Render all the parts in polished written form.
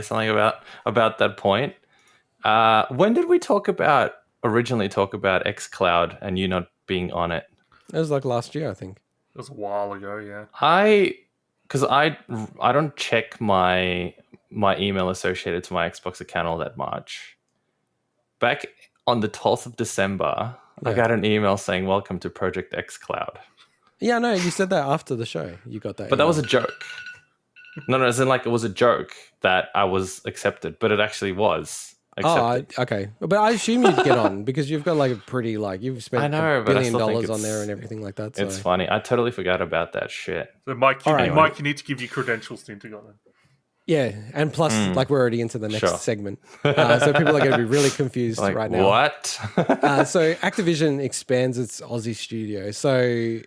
something about that point. When did we originally talk about xCloud and you not being on it? It was like last year, I think. It was a while ago, yeah. Because I don't check my email associated to my Xbox account all that much. Back on the 12th of December, I got an email saying, "Welcome to Project xCloud." Yeah, no, you said that after the show. You got that. But that was a joke. No, as in like it was a joke that I was accepted, but it actually was accepted. Oh, okay. But I assume you'd get on because you've got like a pretty you've spent $1 billion on there and everything like that. So. It's funny. I totally forgot about that shit. So Mike, you need to give you credentials to go then. Yeah, and plus, we're already into the next segment, so people are going to be really confused right now. What? So Activision expands its Aussie studio. So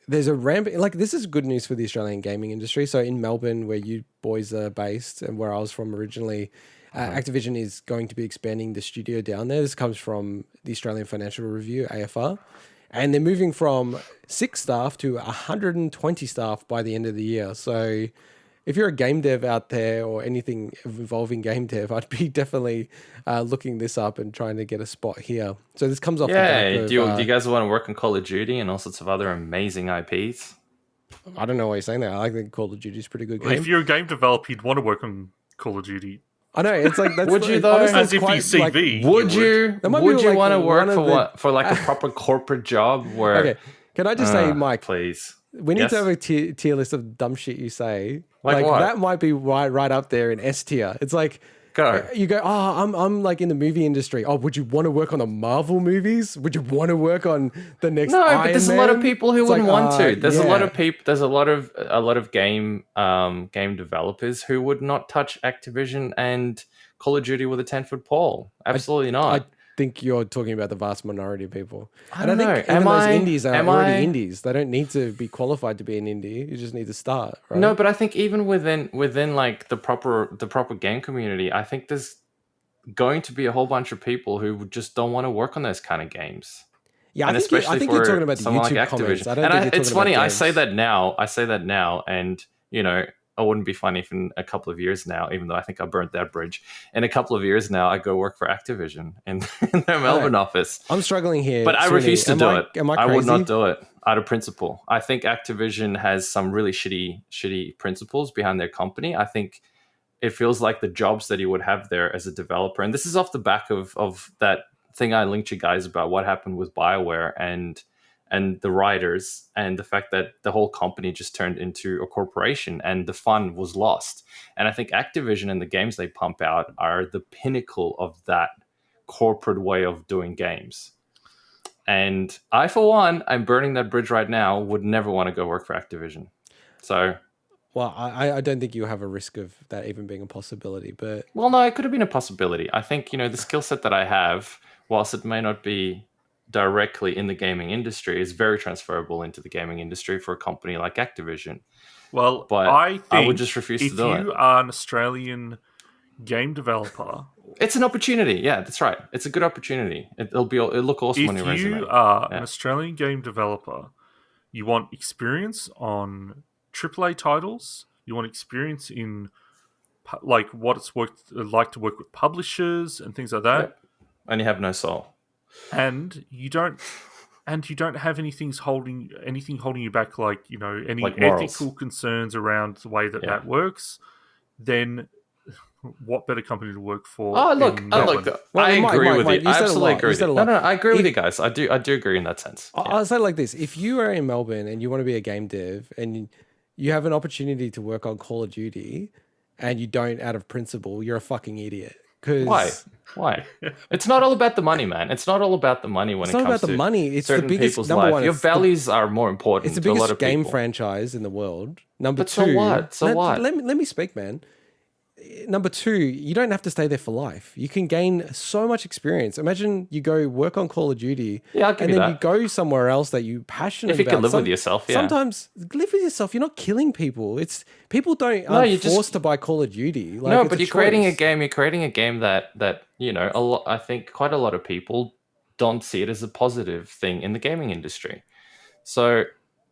there's a this is good news for the Australian gaming industry. So in Melbourne, where you boys are based and where I was from originally, Activision is going to be expanding the studio down there. This comes from the Australian Financial Review, AFR. And they're moving from 6 staff to 120 staff by the end of the year. So if you're a game dev out there or anything involving game dev, I'd be definitely looking this up and trying to get a spot here. So this comes off the back of... do you guys want to work on Call of Duty and all sorts of other amazing IPs? I don't know why you're saying that. I think Call of Duty is a pretty good game. If you're a game developer, you'd want to work on Call of Duty. I know, it's like... That's would you though? As if you CV. Would you want to work for like a proper corporate job where... Okay, can I just say, Mike... Please. We need to have a tier list of dumb shit you say. Like what? That might be right up there in S tier. It's like you go, I'm like in the movie industry. Oh, would you want to work on the Marvel movies? Would you want to work on the next? No, Iron but there's Man? a lot of people who wouldn't want to. There's a lot of people. There's a lot of game developers who would not touch Activision and Call of Duty with a 10-foot pole. Absolutely not. I think you're talking about the vast minority of people. I don't know. I think even those indies are already indies. They don't need to be qualified to be an indie. You just need to start, right? No, but I think even within like the proper game community, I think there's going to be a whole bunch of people who just don't want to work on those kind of games. Yeah, I think you're talking about the YouTube like comments. It's funny. I say that now, and you know, it wouldn't be funny if in a couple of years now, even though I think I burnt that bridge. In a couple of years now, I go work for Activision in their Melbourne office. I'm struggling here. But I refuse to do it. Am I crazy? I would not do it out of principle. I think Activision has some really shitty principles behind their company. I think it feels like the jobs that you would have there as a developer. And this is off the back of that thing I linked you guys about what happened with BioWare and the writers, and the fact that the whole company just turned into a corporation and the fun was lost. And I think Activision and the games they pump out are the pinnacle of that corporate way of doing games. And I, for one, I'm burning that bridge right now, would never want to go work for Activision. So... Well, I don't think you have a risk of that even being a possibility, but... Well, no, it could have been a possibility. I think, the skill set that I have, whilst it may not be directly in the gaming industry, is very transferable into the gaming industry for a company like Activision. Well, but I think would just refuse to do it. If you are an Australian game developer, it's an opportunity. Yeah, that's right. It's a good opportunity. It'll look awesome on your resume. If you are an Australian game developer, you want experience on AAA titles, you want experience in like what it's like to work with publishers and things like that. Yep. And you have no soul. And you don't have anything holding you back, like any like ethical concerns around the way that works. Then, what better company to work for? I agree with you. I absolutely agree with you. No, I agree with you guys. I do agree in that sense. I'll say it like this: if you are in Melbourne and you want to be a game dev and you have an opportunity to work on Call of Duty, and you don't out of principle, you're a fucking idiot. Why? It's not all about the money, man. It's not all about the money when it comes to... It's not about the money. It's the biggest... Number one, your values are more important. It's the biggest game franchise in the world. Number two... So what? So what? Let me speak, man. Number two, you don't have to stay there for life. You can gain so much experience. Imagine you go work on Call of Duty, and then you go somewhere else that you're passionate about. If you can live with yourself, yeah. Sometimes live with yourself. You're not killing people. People aren't forced to buy Call of Duty. No, but you're creating a game. You're creating a game that I think quite a lot of people don't see it as a positive thing in the gaming industry. So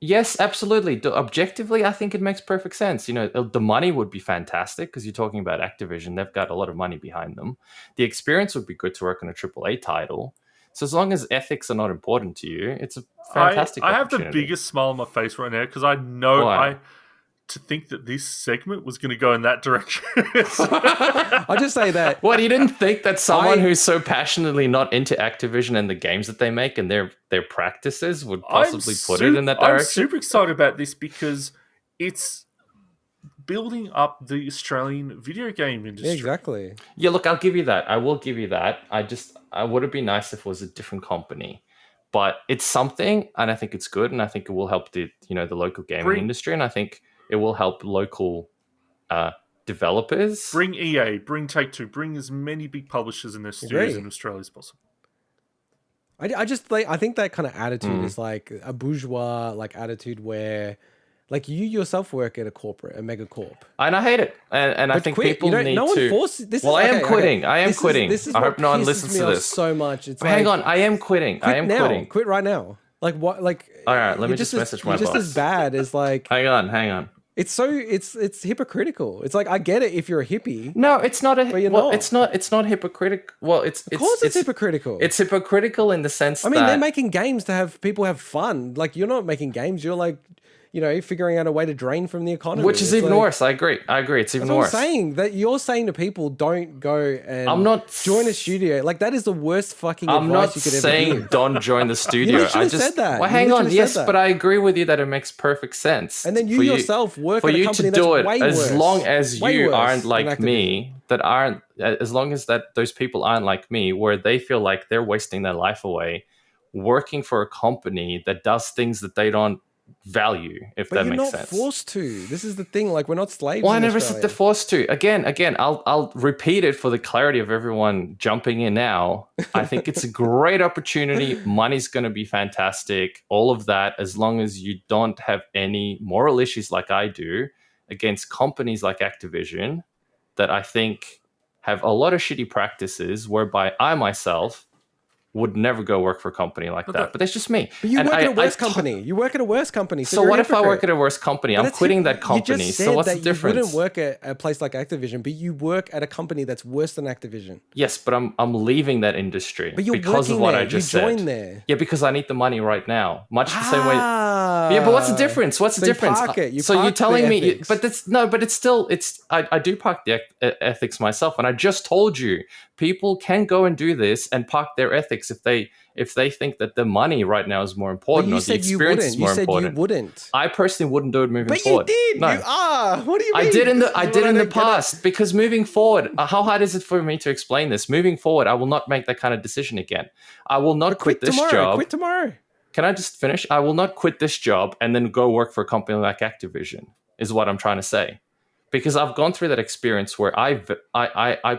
Yes, absolutely. Objectively, I think it makes perfect sense. The money would be fantastic because you're talking about Activision. They've got a lot of money behind them. The experience would be good to work on a AAA title. So as long as ethics are not important to you, it's a fantastic I have the opportunity. biggest smile on my face right now because I know Why? to think that this segment was going to go in that direction. I'll just say that. What, you didn't think that someone who's so passionately not into Activision and the games that they make and their practices would possibly put it in that direction? I'm super excited about this because it's building up the Australian video game industry. Yeah, exactly. Yeah, look, I'll give you that. I will give you that. I would have been nice if it was a different company. But it's something, and I think it's good, and I think it will help the local gaming industry, and I think it will help local developers. Bring EA, bring Take-Two, bring as many big publishers in their studios in Australia as possible. I think that kind of attitude is like a bourgeois attitude where like you yourself work at a mega corp. And I hate it. And I think people need no to... one forces... This well, is, I am quitting. Okay. I am quitting. This is I hope no one listens to this. So much. It's hang on. I am quitting. I am quitting. Quit right now. Like what? Like... All right, let me just message my boss. Just as bad as like... Hang on. It's hypocritical. It's like, I get it if you're a hippie. No, it's not not. It's not hypocritical. Well, it's hypocritical. It's hypocritical in the sense that they're making games to have people have fun. Like, you're not making games. You're like, figuring out a way to drain from the economy. Which is even worse. I agree. It's even worse. I'm saying that you're saying to people, don't go and join a studio. Like, that is the worst fucking advice you could ever give. I'm not saying don't join the studio. You literally said that. Well, hang on. Yes, but I agree with you that it makes perfect sense. And then you yourself work at a company that's way worse. As long as you aren't like me, as long as those people aren't like me, where they feel like they're wasting their life away working for a company that does things that they don't value, if that makes sense. But you're not forced to. This is the thing. Like, we're not slaves. Well, I never said they're forced to. Again, I'll repeat it for the clarity of everyone jumping in now. I think it's a great opportunity. Money's going to be fantastic. All of that, as long as you don't have any moral issues like I do against companies like Activision that I think have a lot of shitty practices, whereby I myself would never go work for a company like that. But that's just me. But you work at a worse company. You work at a worse company. So what if I work at a worse company? I'm quitting that company. So what's the difference? You wouldn't work at a place like Activision, but you work at a company that's worse than Activision. Yes, but I'm leaving that industry because of what I just said. You joined there. Yeah, because I need the money right now. Much the same way. Yeah, but what's the difference? What's the difference? So you're telling me, but it's still. I do park the ethics myself, and I just told you people can go and do this and park their ethics if they think that the money right now is more important or the experience is more important. You said you wouldn't. I personally wouldn't do it moving forward. But you did. No. You are. What do you mean? I did in the past because moving forward, how hard is it for me to explain this? Moving forward, I will not make that kind of decision again. I will not quit this job. Quit tomorrow. Can I just finish? I will not quit this job and then go work for a company like Activision, is what I'm trying to say. Because I've gone through that experience where I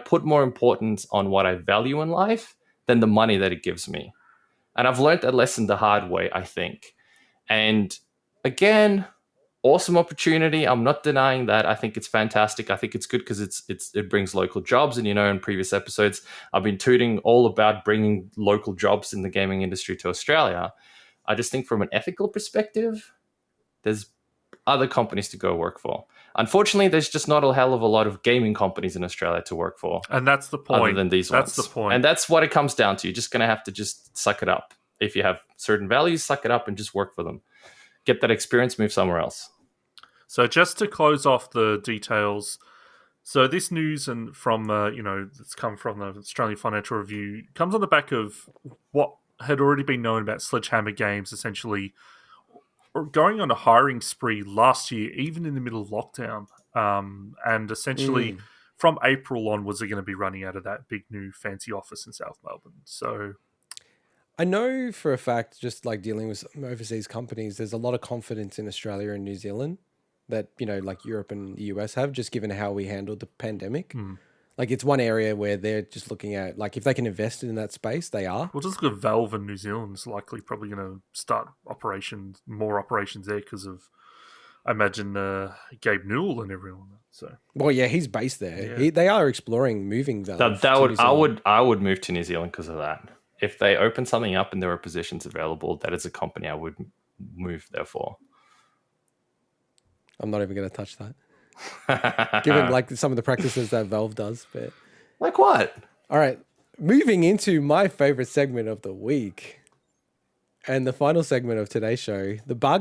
put more importance on what I value in life than the money that it gives me. And I've learned that lesson the hard way, I think. And again, awesome opportunity. I'm not denying that. I think it's fantastic. I think it's good because it brings local jobs. And, in previous episodes, I've been tooting all about bringing local jobs in the gaming industry to Australia. I just think from an ethical perspective, there's other companies to go work for. Unfortunately, there's just not a hell of a lot of gaming companies in Australia to work for. And that's the point. Other than these ones. That's the point. And that's what it comes down to. You're just going to have to just suck it up. If you have certain values, suck it up and just work for them. Get that experience, move somewhere else. So just to close off the details, so this news and from, that's come from the Australian Financial Review, comes on the back of what had already been known about Sledgehammer Games, essentially going on a hiring spree last year, even in the middle of lockdown. And essentially from April onwards, they're going to be running out of that big new fancy office in South Melbourne. So I know for a fact, just like dealing with overseas companies, there's a lot of confidence in Australia and New Zealand that, like Europe and the US have, just given how we handled the pandemic. Like, it's one area where they're just looking at, like, if they can invest in that space, they are. Well, just look at Valve in New Zealand is likely probably going to start more operations there because of, I imagine, Gabe Newell and everyone. So, well, yeah, he's based there. Yeah. They are exploring moving Valve. I would move to New Zealand because of that. If they open something up and there are positions available, that is a company I would move there for. I'm not even going to touch that. Given like some of the practices that Valve does, but Like what? all right, moving into my favorite segment of the week and the final segment of today's show, the bug